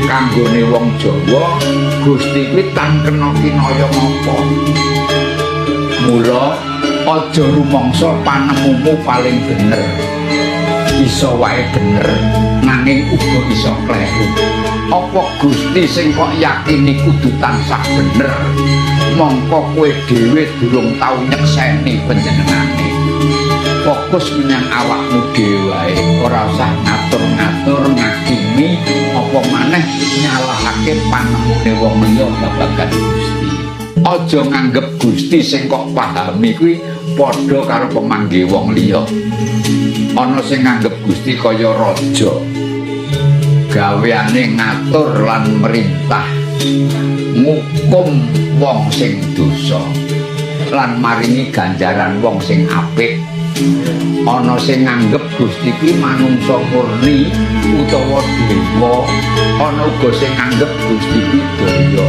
kanggone wong Jawa Gusti kuwi tan kena kinaya ngapa. Mula aja rumangsa panemumu paling bener. Iso wae bener nanging uga iso kleru. Apa Gusti sing kok yakini kudu tansah bener, mongko kowe dhewe durung tau nyekseni panjenengane. Fokus menyang awakmu dhewe wae, ora usah ngatur-ngatur ngakimi apa maneh nyalahake panemune wong liya babagan Gusti. Aja nganggep Gusti sing kok pahami kuwi padha karo pemangge wong liya. Ana sing nganggep Gusti kaya raja. Gaweane ngatur lan merintah. Ngukum wong sing dosa lan maringi ganjaran wong sing apik. Ana sing nganggep Gusti kuwi manungsa murni utawa dewa. Ana uga sing nganggep Gusti kuwi daya.